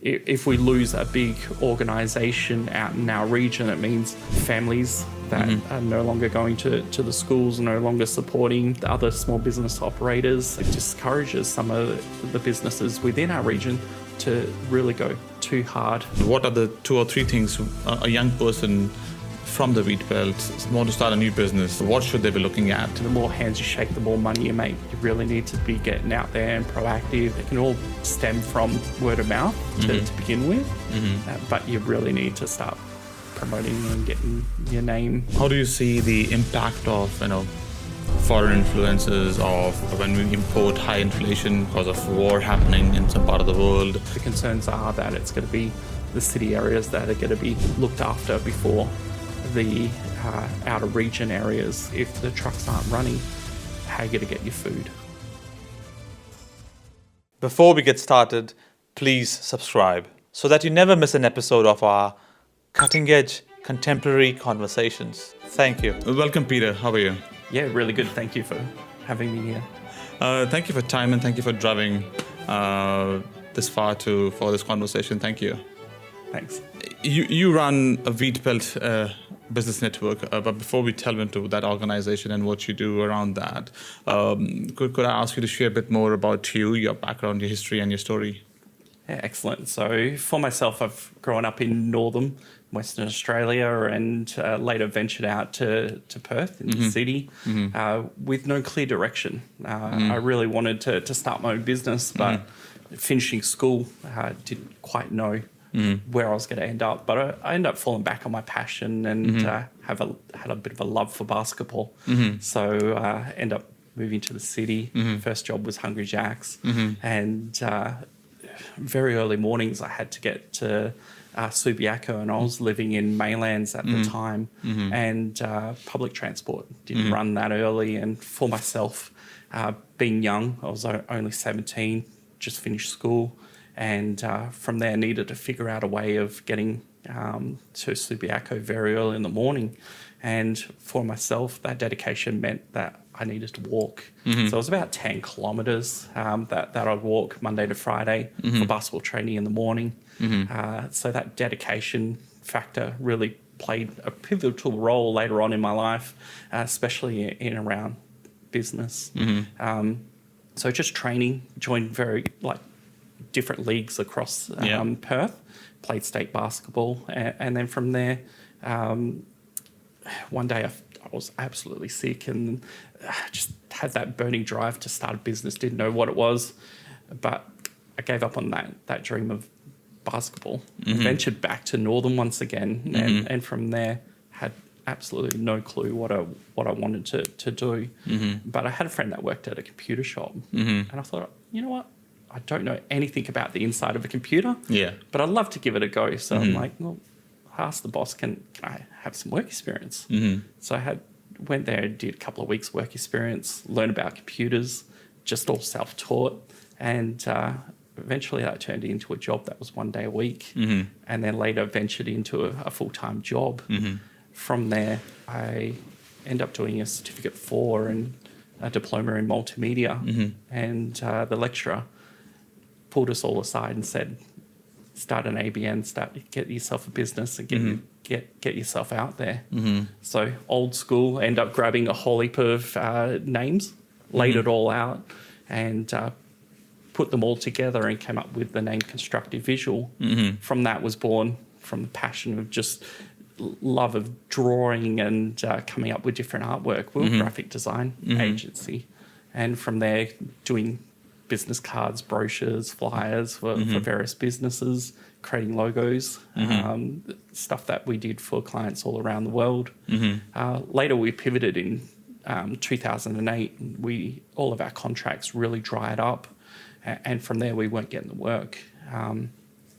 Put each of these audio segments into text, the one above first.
if we lose a big organization out in our region, it means families that are no longer going to the schools, no longer supporting the other small business operators. It discourages some of the businesses within our region to really go too hard. What are the 2 or 3 things a young person from the Wheatbelt want to start a new business? What should they be looking at? The more hands you shake, the more money you make. You really need to be getting out there and proactive. It can all stem from word of mouth to begin with, but you really need to start promoting and getting your name. How do you see the impact of foreign influences, of when we import high inflation because of war happening in some part of the world? The concerns are that it's going to be the city areas that are going to be looked after before the outer region areas. If the trucks aren't running, how are you going to get your food? Before we get started, please subscribe so that you never miss an episode of our cutting-edge contemporary conversations. Thank you. Welcome, Peter. How are you? Yeah, really good. Thank you for having me here. Thank you for time and thank you for driving this far for this conversation. Thank you. Thanks. You run a Wheatbelt Business Network, but before we delve into that organization and what you do around that, could I ask you to share a bit more about you, your background, your history, and your story? Yeah, excellent. So for myself, I've grown up in northern Western Australia and later ventured out to Perth in the city with no clear direction. I really wanted to start my own business, but finishing school, didn't quite know where I was going to end up. But I ended up falling back on my passion and had a bit of a love for basketball. So I ended up moving to the city. First job was Hungry Jack's. And very early mornings I had to get to Subiaco, and I was living in Maylands at the time, and public transport didn't run that early. And for myself, being young, I was only 17, just finished school, and from there needed to figure out a way of getting to Subiaco very early in the morning. And for myself, that dedication meant that I needed to walk. So it was about 10 kilometres that I'd walk Monday to Friday for basketball training in the morning. So that dedication factor really played a pivotal role later on in my life, especially in around business. So just training, joined very different leagues across Perth, played state basketball, and then from there, one day I was absolutely sick and just had that burning drive to start a business. Didn't know what it was, but I gave up on that dream of basketball. Ventured back to Northern once again, and from there had absolutely no clue what I wanted to do. But I had a friend that worked at a computer shop, and I thought, you know what? I don't know anything about the inside of a computer, but I'd love to give it a go. So I'm like, well, I asked the boss, can I have some work experience? So I went there, did a couple of weeks work experience, learned about computers, just all self-taught, and eventually that turned into a job that was 1 day a week, and then later ventured into a full-time job. From there, I ended up doing a Certificate 4 and a diploma in multimedia, and the lecturer pulled us all aside and said, start an ABN, get yourself a business and get yourself out there. So old school, end up grabbing a whole heap of names, laid it all out, and put them all together and came up with the name Constructive Visual. From that was born from the passion of just love of drawing and coming up with different artwork. We're a graphic design agency, and from there doing business cards, brochures, flyers for various businesses, creating logos, stuff that we did for clients all around the world. Later we pivoted in 2008. All of our contracts really dried up, and from there we weren't getting the work,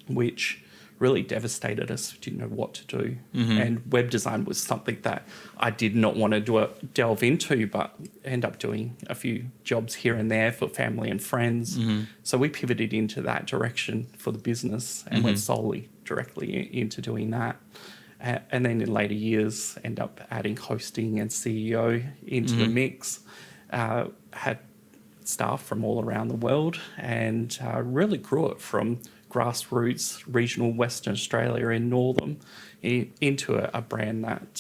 which really devastated us. We didn't know what to do. And web design was something that I did not want to delve into, but end up doing a few jobs here and there for family and friends. So we pivoted into that direction for the business and went solely directly into doing that. And then in later years, end up adding hosting and CEO into the mix. Had staff from all around the world, and really grew grassroots regional Western Australia in Northam into a brand that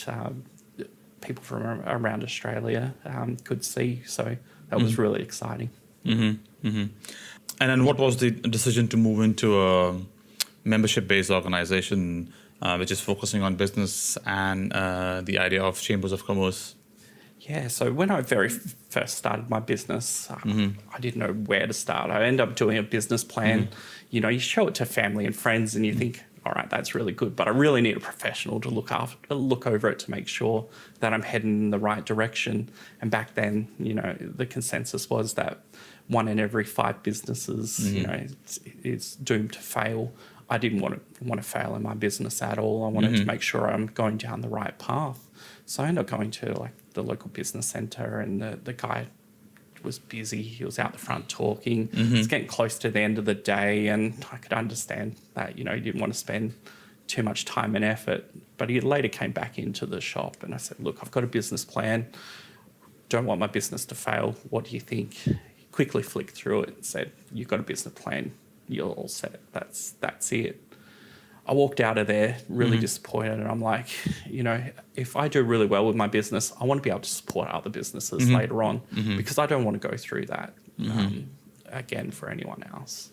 people from around Australia could see. So that was really exciting. And then what was the decision to move into a membership-based organization, which is focusing on business and the idea of chambers of commerce? Yeah, so when I very first started my business, I didn't know where to start. I ended up doing a business plan. You know, you show it to family and friends and you think, all right, that's really good, but I really need a professional to look over it to make sure that I'm heading in the right direction. And back then, you know, the consensus was that 1 in every 5 businesses, you know, is doomed to fail. I didn't want to fail in my business at all. I wanted to make sure I'm going down the right path. So I ended up going to like the local business centre, and the guy was busy. He was out the front talking. It's getting close to the end of the day, and I could understand that, you know, he didn't want to spend too much time and effort. But he later came back into the shop, and I said, look, I've got a business plan. Don't want my business to fail. What do you think? He quickly flicked through it and said, you've got a business plan. You're all set. That's it. I walked out of there really disappointed, and I'm like, you know, if I do really well with my business, I want to be able to support other businesses later on, because I don't want to go through that again for anyone else.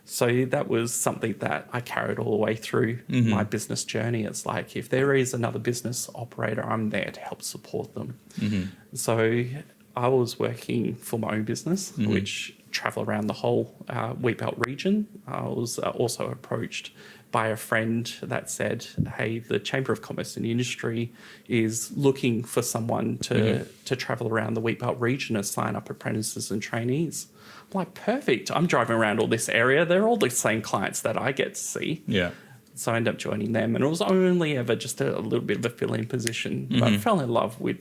So that was something that I carried all the way through my business journey. It's like, if there is another business operator, I'm there to help support them. So I was working for my own business, which travel around the whole Wheatbelt region. I was also approached by a friend that said, hey, the Chamber of Commerce and Industry is looking for someone to travel around the Wheatbelt region and sign up apprentices and trainees. I'm like, perfect. I'm driving around all this area. They're all the same clients that I get to see. Yeah. So I ended up joining them, and it was only ever just a little bit of a fill-in position. But I fell in love with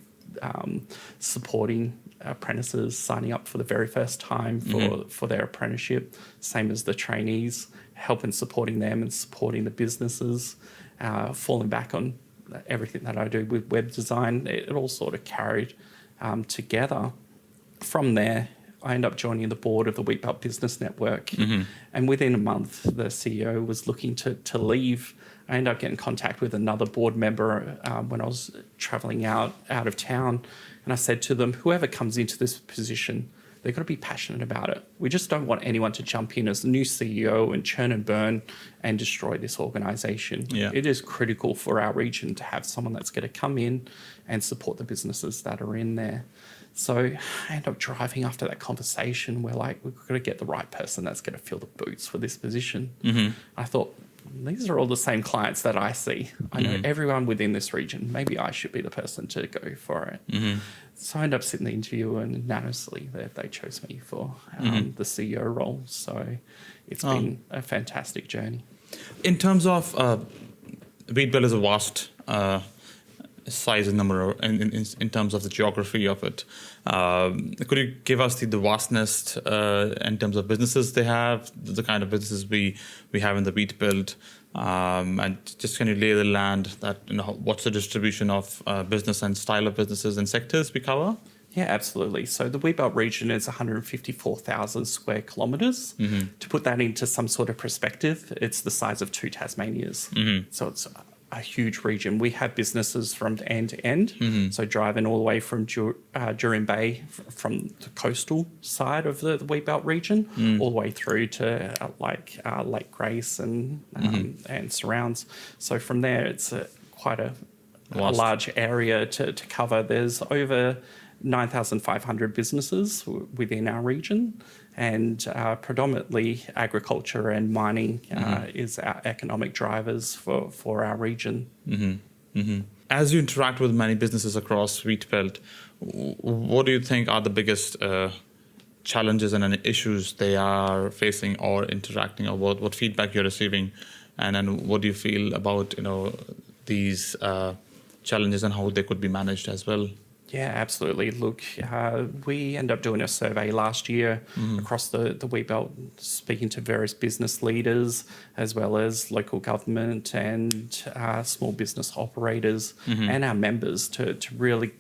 supporting apprentices signing up for the very first time for their apprenticeship, same as the trainees, helping supporting them and supporting the businesses, falling back on everything that I do with web design. It all sort of carried together. From there, I ended up joining the board of the Wheatbelt Business Network, and within a month, the CEO was looking to leave. I ended up getting in contact with another board member when I was travelling out of town, and I said to them, whoever comes into this position, they've got to be passionate about it. We just don't want anyone to jump in as the new CEO and churn and burn and destroy this organisation. Yeah. It is critical for our region to have someone that's going to come in and support the businesses that are in there. So I ended up driving after that conversation. We're like, we've got to get the right person that's going to fill the boots for this position. I thought, these are all the same clients that I see. I know everyone within this region. Maybe I should be the person to go for it. So I ended up sitting the interview, and unanimously they chose me for the CEO role. So it's been a fantastic journey. In terms of Wheatbelt is a vast size and number in terms of the geography of it. Could you give us the vastness in terms of businesses they have, the kind of businesses we have in the Wheatbelt, and just can you lay the land that, you know, what's the distribution of business and style of businesses and sectors we cover? Yeah, absolutely. So the Wheatbelt region is 154,000 square kilometres. To put that into some sort of perspective, it's the size of 2 Tasmanias. So it's a huge region. We have businesses from end to end. So driving all the way from Jurien Bay, from the coastal side of the Wheatbelt region, all the way through to Lake Grace and surrounds. So from there, it's quite a large area to cover. There's over 9,500 businesses within our region, and predominantly agriculture and mining is our economic drivers for our region. As you interact with many businesses across Wheatbelt, what do you think are the biggest challenges and issues they are facing or interacting, or what feedback you're receiving, and then what do you feel about, you know, these challenges and how they could be managed as well? Yeah, absolutely. Look, we ended up doing a survey last year across the Wheatbelt, speaking to various business leaders as well as local government and small business operators and our members to really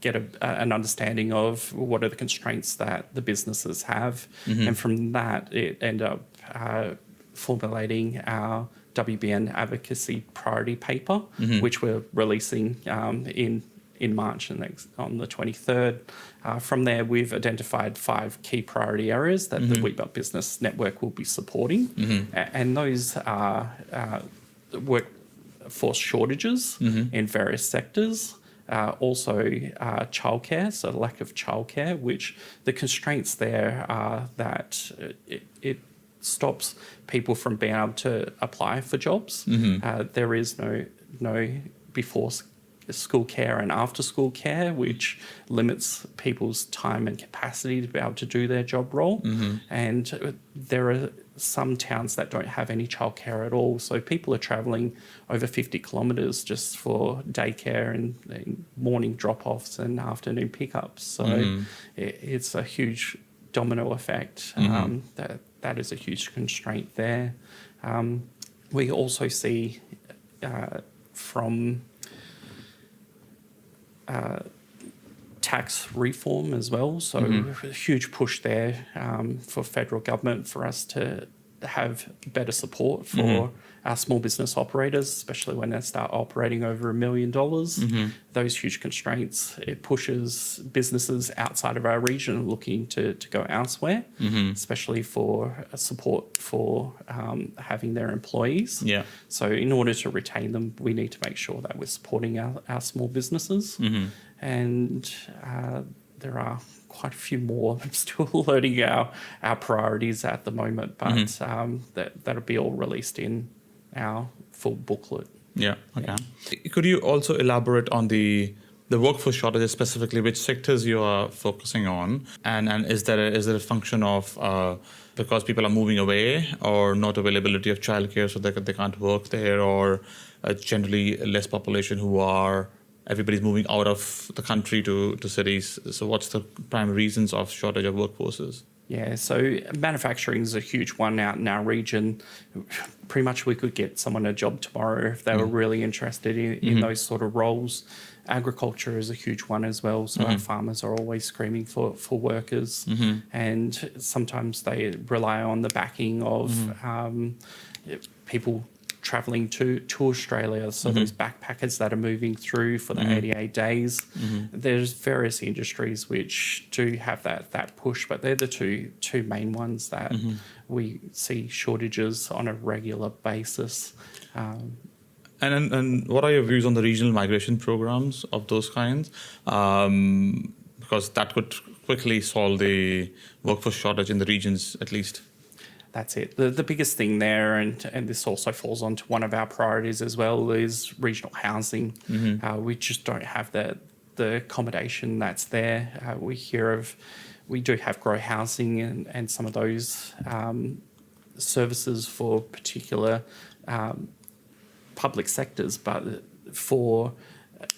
get an understanding of what are the constraints that the businesses have. And from that, it ended up formulating our WBN advocacy priority paper, which we're releasing in March and on the 23rd. From there, we've identified 5 key priority areas that the Wheatbelt Business Network will be supporting. And those are workforce shortages in various sectors. Also, childcare, so lack of childcare, which the constraints there are that it stops people from being able to apply for jobs. There is no before school care and after school care, which limits people's time and capacity to be able to do their job role. And there are some towns that don't have any childcare at all. So people are travelling over 50 kilometres just for daycare and morning drop-offs and afternoon pickups. So it's a huge domino effect. That is a huge constraint there. We also see from tax reform as well. So a huge push there for federal government for us to have better support for our small business operators, especially when they start operating over $1 million. Those huge constraints, it pushes businesses outside of our region looking to go elsewhere, especially for support for having their employees. So in order to retain them, we need to make sure that we're supporting our small businesses. And there are quite a few more. I'm still learning our priorities at the moment, but that'll be all released in our full booklet. Okay. Could you also elaborate on the workforce shortages, specifically which sectors you are focusing on, and is there a function of because people are moving away, or not availability of childcare so they can't work there, or generally less population everybody's moving out of the country to cities? So what's the prime reasons of shortage of workforces? Yeah, so manufacturing is a huge one out in our region. Pretty much we could get someone a job tomorrow if they were really interested in those sort of roles. Agriculture is a huge one as well. So our farmers are always screaming for workers. And sometimes they rely on the backing of people travelling to Australia, so those backpackers that are moving through for the 88 days. There's various industries which do have that push, but they're the two main ones that we see shortages on a regular basis. And what are your views on the regional migration programs of those kinds? Because that could quickly solve the workforce shortage in the regions, at least. That's it. The biggest thing there, and this also falls onto one of our priorities as well, is regional housing. We just don't have the accommodation that's there. We do have grow housing and some of those services for particular public sectors, but for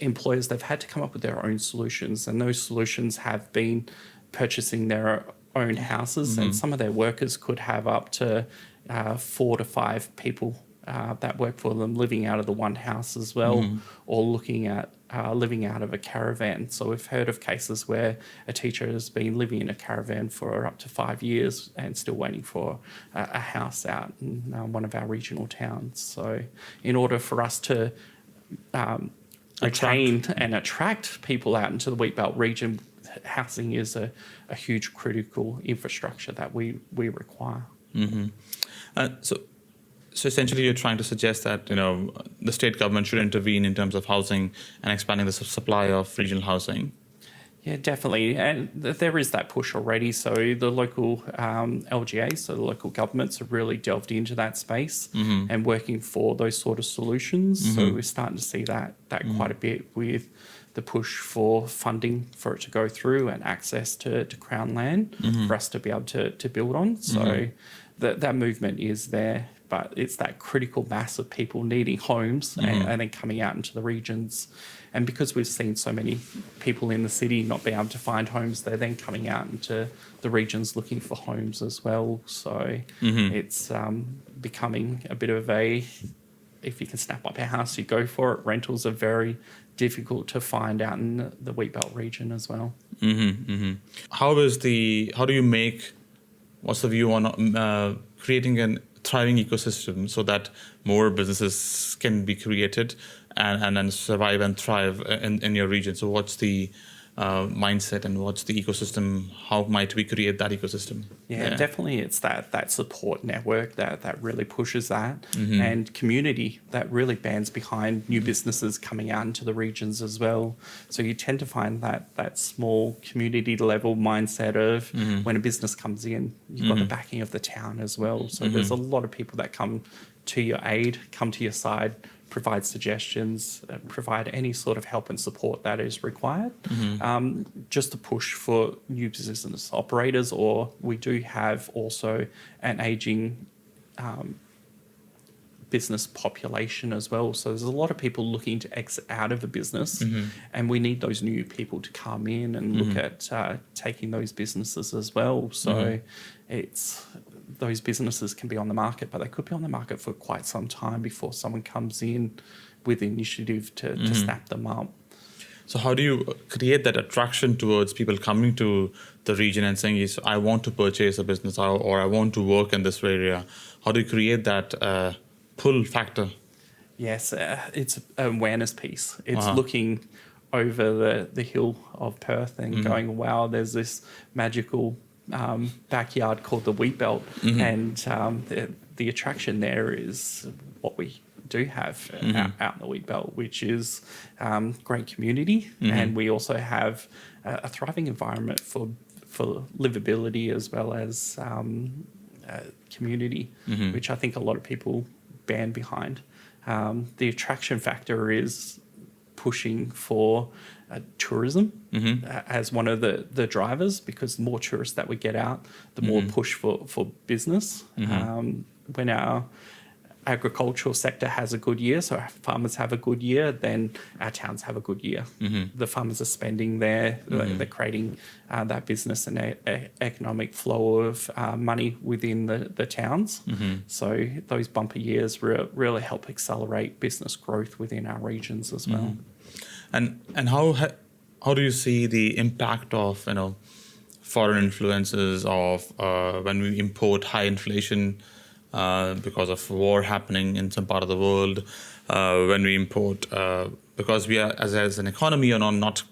employers, they've had to come up with their own solutions, and those solutions have been purchasing their own houses, and some of their workers could have up to 4 to 5 people that work for them living out of the one house as well, or looking at living out of a caravan. So we've heard of cases where a teacher has been living in a caravan for up to 5 years and still waiting for a house out in one of our regional towns. So in order for us to retain and attract people out into the Wheatbelt region, housing is a huge critical infrastructure that we require. So essentially, you're trying to suggest that the state government should intervene in terms of housing and expanding the supply of regional housing. Yeah, definitely, and there is that push already. So the local LGAs, so the local governments, have really delved into that space and working for those sort of solutions. So we're starting to see that quite a bit with the push for funding for it to go through and access to Crown land for us to be able to build on. So that movement is there, but it's that critical mass of people needing homes and then coming out into the regions. And because we've seen so many people in the city not be able to find homes, they're then coming out into the regions looking for homes as well. So it's becoming a bit of if you can snap up a house, you go for it. Rentals are very difficult to find out in the Wheatbelt region as well. What's the view on creating a thriving ecosystem so that more businesses can be created and survive and thrive in your region? So what's the mindset and what's the ecosystem? How might we create that ecosystem? Yeah, definitely. It's that support network that really pushes that, Mm-hmm. and community that really bands behind new businesses coming out into the regions as well. So you tend to find that small community level mindset of Mm-hmm. when a business comes in, you've got the backing of the town as well. So there's a lot of people that come to your aid, come to your side, provide suggestions, provide any sort of help and support that is required, just to push for new business operators. Or we do have also an aging business population as well. So there's a lot of people looking to exit out of a business, and we need those new people to come in and look at taking those businesses as well. So it's those businesses can be on the market, but they could be on the market for quite some time before someone comes in with initiative to snap them up. So how do you create that attraction towards people coming to the region and saying, yes, I want to purchase a business or I want to work in this area? How do you create that pull factor? Yes, it's an awareness piece. It's looking over the hill of Perth and going, wow, there's this magical backyard called the Wheatbelt, and the attraction there is what we do have out in the Wheatbelt, which is great community, and we also have a thriving environment for livability as well as community, which I think a lot of people band behind. The attraction factor is pushing for tourism as one of the drivers, because the more tourists that we get out, the more push for business. When our agricultural sector has a good year, so our farmers have a good year, then our towns have a good year. The farmers are spending there, they're creating that business and economic flow of money within the towns. So those bumper years really help accelerate business growth within our regions as well. And how do you see the impact of foreign influences of when we import high inflation because of war happening in some part of the world, when we import because we are as an economy are not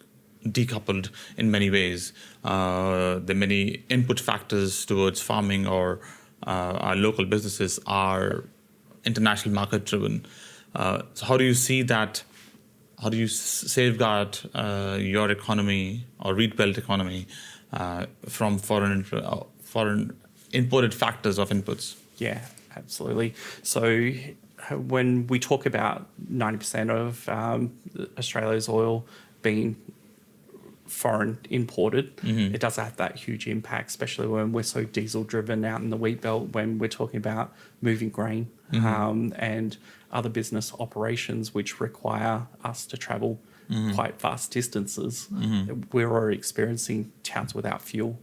decoupled in many ways. There are many input factors towards farming or our local businesses are international market driven. So how do you see that? How do you safeguard your economy or Wheatbelt economy from foreign imported factors of inputs? Yeah, absolutely. So when we talk about 90% of Australia's oil being foreign imported, it does have that huge impact, especially when we're so diesel driven out in the Wheatbelt, when we're talking about moving grain and other business operations which require us to travel quite vast distances. We're already experiencing towns without fuel.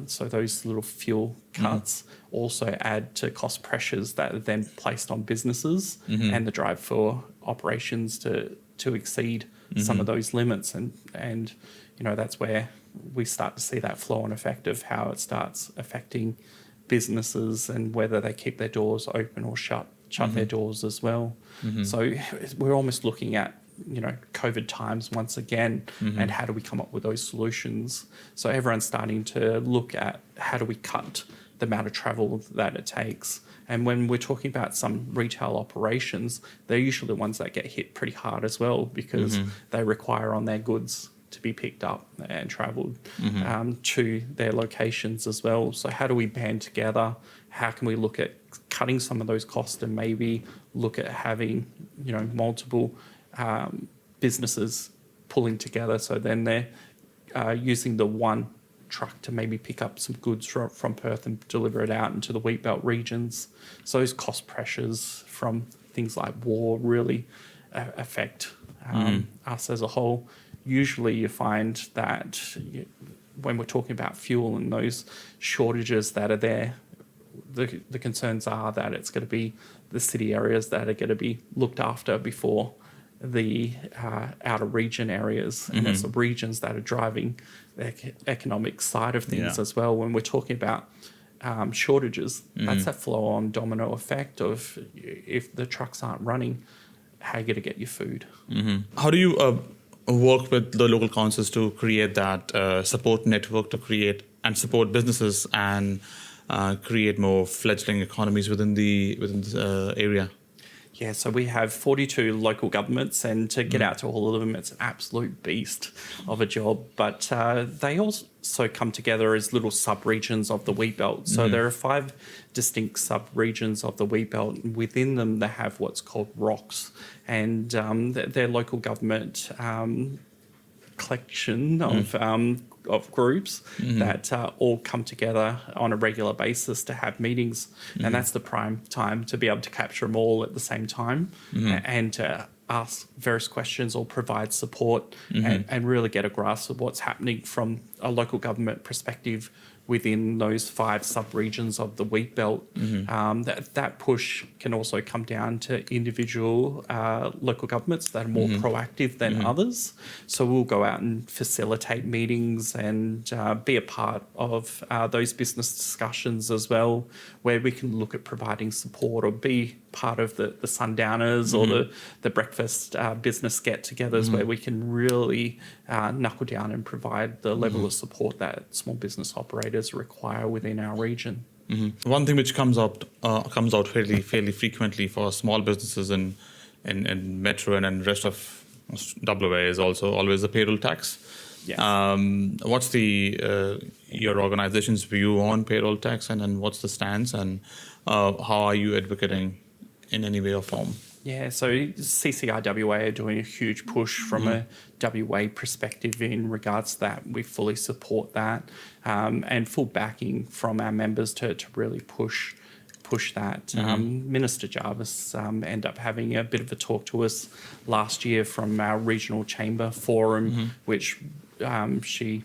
So those little fuel cuts also add to cost pressures that are then placed on businesses and the drive for operations to exceed some of those limits. And that's where we start to see that flow-on effect of how it starts affecting businesses and whether they keep their doors open or shut their doors as well. So we're almost looking at COVID times once again, and how do we come up with those solutions? So everyone's starting to look at how do we cut the amount of travel that it takes. And when we're talking about some retail operations, they're usually the ones that get hit pretty hard as well, because they require on their goods to be picked up and travelled to their locations as well. So how do we band together? How can we look at cutting some of those costs and maybe look at having multiple businesses pulling together, so then they're using the one truck to maybe pick up some goods from Perth and deliver it out into the Wheatbelt regions. So those cost pressures from things like war really affect us as a whole. Usually you find that when we're talking about fuel and those shortages that are there, the concerns are that it's going to be the city areas that are going to be looked after before the outer region areas, and it's the regions that are driving the economic side of things as well. When we're talking about shortages. That's that flow-on domino effect of if the trucks aren't running, how are you going to get your food? How do you work with the local councils to create that support network to create and support businesses and create more fledgling economies within the area? Yeah, so we have 42 local governments, and to get out to all of them, it's an absolute beast of a job. But they also come together as little sub-regions of the Wheatbelt. So there are 5 distinct sub-regions of the Wheatbelt, and within them they have what's called ROCs, and they're local government collection of groups that all come together on a regular basis to have meetings, and that's the prime time to be able to capture them all at the same time and to ask various questions or provide support and really get a grasp of what's happening from a local government perspective within those 5 sub-regions of the Wheatbelt. That push can also come down to individual local governments that are more proactive than others. So we'll go out and facilitate meetings and be a part of those business discussions as well, where we can look at providing support or be part of the sundowners or the breakfast business get-togethers where we can really knuckle down and provide the level of support that small business operators require within our region. One thing which comes out fairly frequently for small businesses in Metro and rest of WA is also always the payroll tax. Yes. What's your organization's view on payroll tax, and then what's the stance, and how are you advocating in any way or form? Yeah, so CCIWA are doing a huge push from a WA perspective in regards to that. We fully support that and full backing from our members to really push that. Minister Jarvis ended up having a bit of a talk to us last year from our regional chamber forum, which she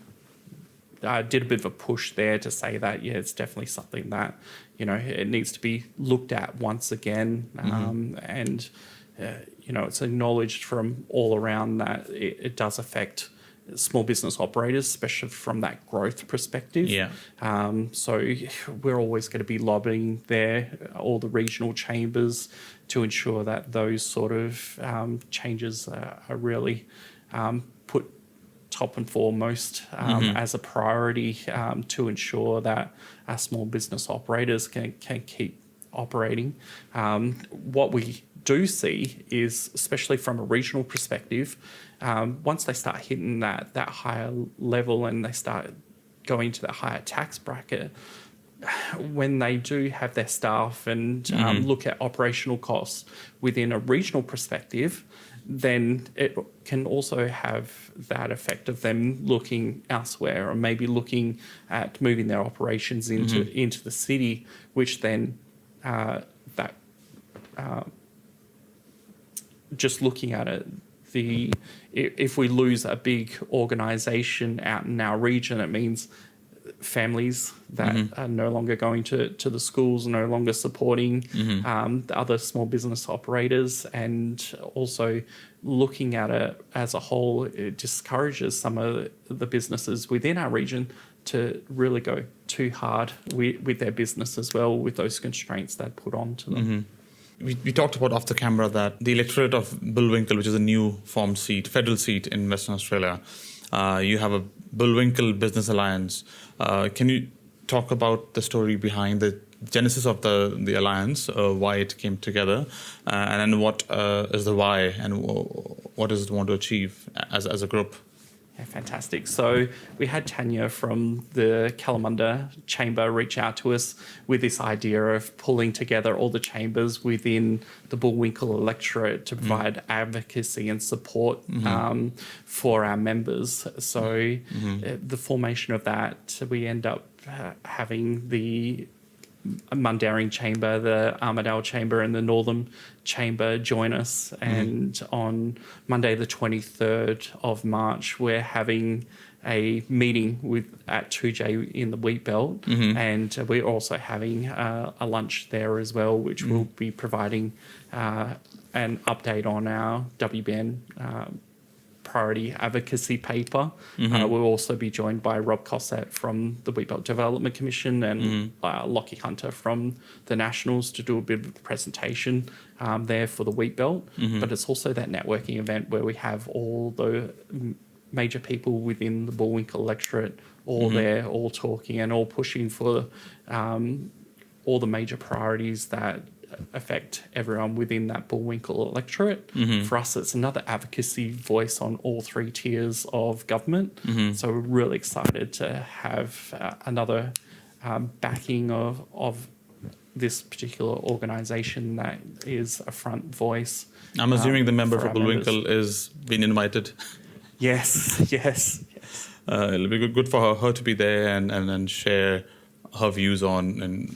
did a bit of a push there to say that, yeah, it's definitely something that, it needs to be looked at once again. And, it's acknowledged from all around that it does affect small business operators, especially from that growth perspective. Yeah. So we're always going to be lobbying there, all the regional chambers, to ensure that those sort of changes are really put top and foremost as a priority to ensure that our small business operators can keep operating. What we do see is, especially from a regional perspective, once they start hitting that higher level and they start going to that higher tax bracket, when they do have their staff and look at operational costs within a regional perspective, then it can also have that effect of them looking elsewhere or maybe looking at moving their operations into the city, which then just looking at it, if we lose a big organisation out in our region, it means families that are no longer going to the schools, no longer supporting the other small business operators, and also looking at it as a whole, it discourages some of the businesses within our region to really go too hard with their business as well, with those constraints that put onto them. We talked about off the camera that the electorate of Bullwinkle, which is a new formed federal seat in Western Australia, you have a Bullwinkle Business Alliance. Can you talk about the story behind the genesis of the alliance, why it came together, and then what is the why, and what does it want to achieve as a group? Yeah, fantastic. So we had Tanya from the Kalamunda Chamber reach out to us with this idea of pulling together all the chambers within the Bullwinkle electorate to provide advocacy and support for our members. So the formation of that, we end up having the Mundaring Chamber, the Armidale Chamber and the Northern Chamber join us. And on Monday the 23rd of March, we're having a meeting at 2J in the Wheatbelt, and we're also having a lunch there as well, which will be providing an update on our WBN priority advocacy paper. We'll also be joined by Rob Cossett from the Wheatbelt Development Commission and Lockie Hunter from the Nationals to do a bit of a presentation there for the Wheatbelt. But it's also that networking event where we have all the major people within the Bullwinkle electorate all there, all talking and all pushing for all the major priorities that affect everyone within that Bullwinkle electorate. For us, it's another advocacy voice on all three tiers of government. So we're really excited to have another backing of this particular organisation that is a front voice. I'm assuming the member for for our Bullwinkle is being invited. Yes. It'll be good for her to be there and share her views on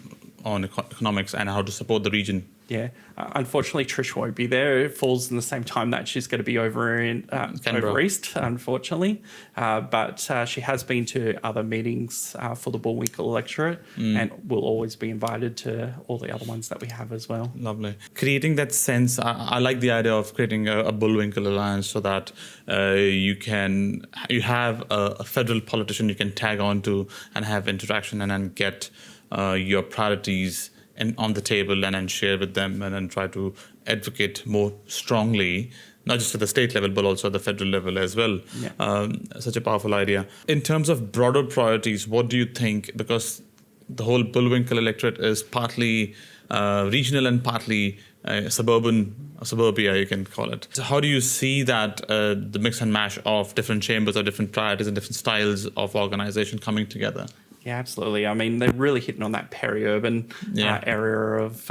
economics and how to support the region. Yeah. Unfortunately, Trish won't be there. It falls in the same time that she's going to be over in over east, unfortunately. But she has been to other meetings for the Bullwinkle electorate and will always be invited to all the other ones that we have as well. Lovely. Creating that sense, I like the idea of creating a Bullwinkle alliance so that you have a federal politician you can tag on to and have interaction and then get your priorities on the table and then share with them and then try to advocate more strongly, not just at the state level, but also at the federal level as well. Yeah. Such a powerful idea. In terms of broader priorities, what do you think? Because the whole Bullwinkle electorate is partly regional and partly suburbia, you can call it. So how do you see that the mix and mash of different chambers or different priorities and different styles of organization coming together? Yeah, absolutely. I mean, they're really hitting on that peri-urban area of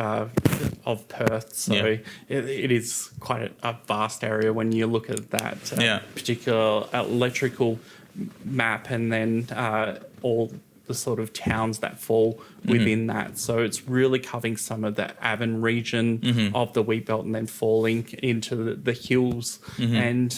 Perth. So it is quite a vast area when you look at that particular electrical map and then all the sort of towns that fall within that. So it's really covering some of the Avon region of the Wheatbelt and then falling into the hills. And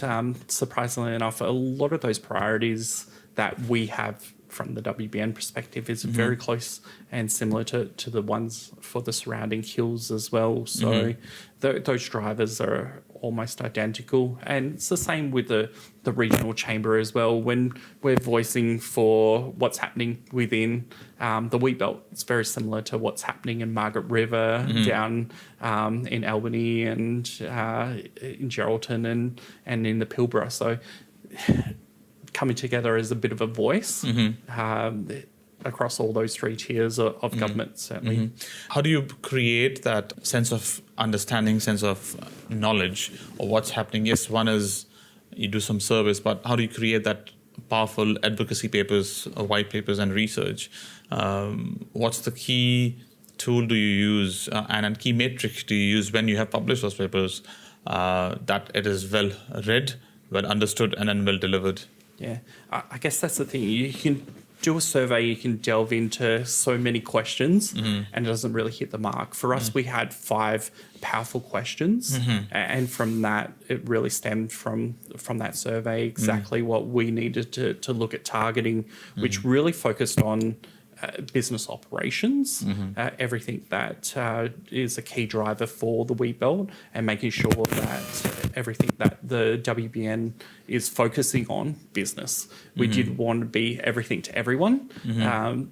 surprisingly enough, a lot of those priorities that we have from the WBN perspective is very close and similar to the ones for the surrounding hills as well. So those drivers are almost identical. And it's the same with the regional chamber as well. When we're voicing for what's happening within the Wheatbelt, it's very similar to what's happening in Margaret River, down in Albany and in Geraldton and in the Pilbara. So coming together as a bit of a voice across all those three tiers of government, certainly. How do you create that sense of understanding, sense of knowledge of what's happening? Yes, one is you do some service, but how do you create that powerful advocacy papers, white papers and research? What's the key tool do you use and key metric do you use when you have published those papers that it is well read, well understood and then well delivered? Yeah, I guess that's the thing. You can do a survey, you can delve into so many questions and it doesn't really hit the mark. For us, we had 5 powerful questions and from that, it really stemmed from that survey exactly what we needed to look at targeting, which really focused on business operations, everything that is a key driver for the Wheatbelt and making sure that everything that the WBN is focusing on business. We did want to be everything to everyone.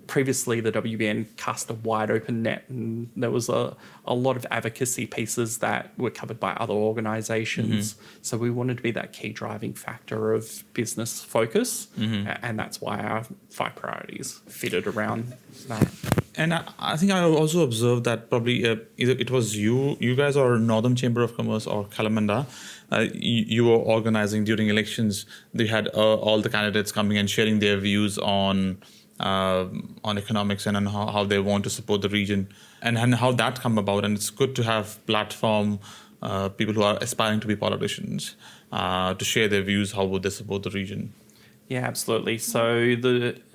Previously, the WBN cast a wide open net and there was a lot of advocacy pieces that were covered by other organisations. So we wanted to be that key driving factor of business focus and that's why our 5 priorities fitted around that. And I think I also observed that probably either it was you guys or Northern Chamber of Commerce or Kalamanda, you were organizing during elections. They had all the candidates coming and sharing their views on economics and on how they want to support the region and how that come about. And it's good to have platform people who are aspiring to be politicians to share their views. How would they support the region? Yeah, absolutely. So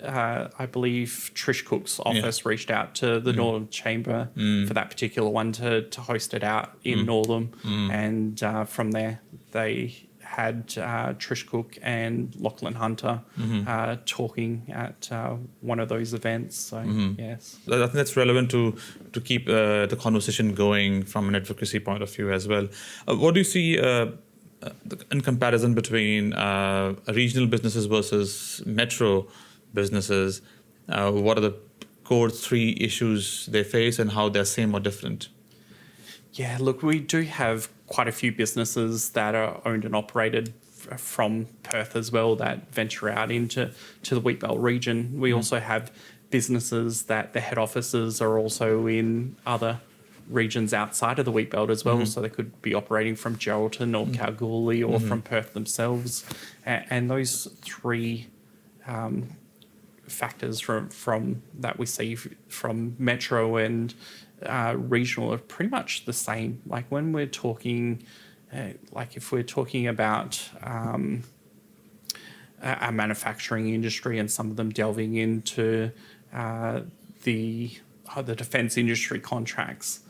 I believe Trish Cook's office reached out to the Northern Chamber for that particular one to host it out in Northam. And from there, they had Trish Cook and Lachlan Hunter talking at one of those events. So, yes. I think that's relevant to keep the conversation going from an advocacy point of view as well. What do you see in comparison between regional businesses versus metro businesses, what are the core 3 issues they face and how they're same or different? Yeah, look, we do have quite a few businesses that are owned and operated from Perth as well that venture out into the Wheatbelt region. We also have businesses that the head offices are also in other regions outside of the Wheatbelt as well. So they could be operating from Geraldton or Kalgoorlie or from Perth themselves. And those 3 factors from that we see from metro and regional are pretty much the same. Like when we're talking, like if we're talking about our manufacturing industry and some of them delving into the defence industry contracts.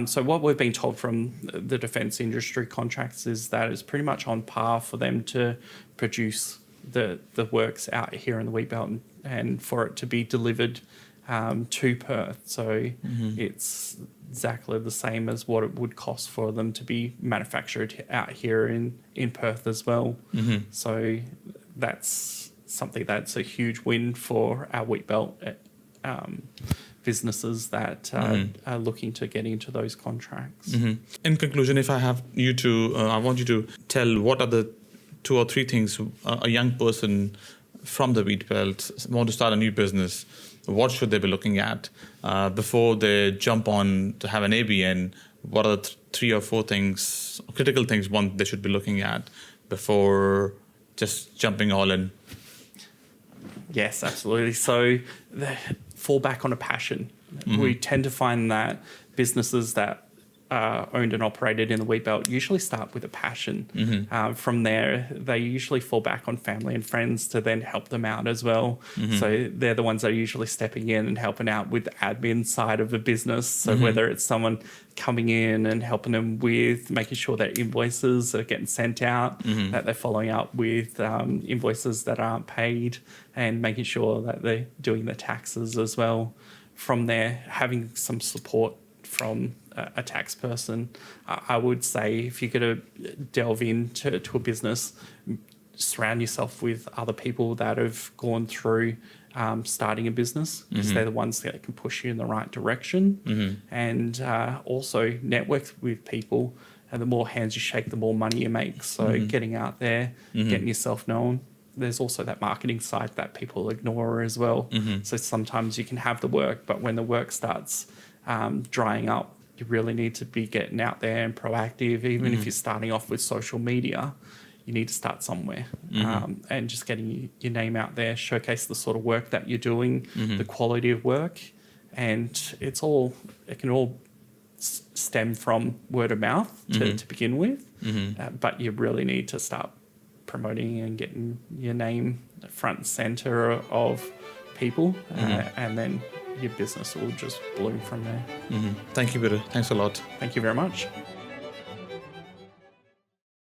So what we've been told from the defence industry contracts is that it's pretty much on par for them to produce the works out here in the Wheatbelt and for it to be delivered to Perth. So it's exactly the same as what it would cost for them to be manufactured out here in Perth as well. So that's something that's a huge win for our Wheatbelt businesses that are looking to get into those contracts. In conclusion, if I have you to, I want you to tell what are the 2 or 3 things a young person from the Wheatbelt want to start a new business, what should they be looking at before they jump on to have an ABN? What are the 3 or 4 things, critical things they should be looking at before just jumping all in? Yes, absolutely. So fall back on a passion. We tend to find that businesses that are owned and operated in the Wheatbelt usually start with a passion. From there, they usually fall back on family and friends to then help them out as well. So they're the ones that are usually stepping in and helping out with the admin side of the business. So whether it's someone coming in and helping them with making sure that invoices are getting sent out, that they're following up with invoices that aren't paid and making sure that they're doing the taxes as well. From there, having some support from a tax person. I would say if you're going to delve into a business, surround yourself with other people that have gone through starting a business, because they're the ones that can push you in the right direction. And also network with people, and the more hands you shake, the more money you make. So getting out there, getting yourself known. There's also that marketing side that people ignore as well. So sometimes you can have the work, but when the work starts drying up, you really need to be getting out there and proactive. Even if you're starting off with social media, you need to start somewhere. And just getting your name out there, showcase the sort of work that you're doing, the quality of work. And it can all stem from word of mouth to begin with. But you really need to start promoting and getting your name front and center of people, and then your business will just bloom from there. Thank you, Peter. Thanks a lot. Thank you very much.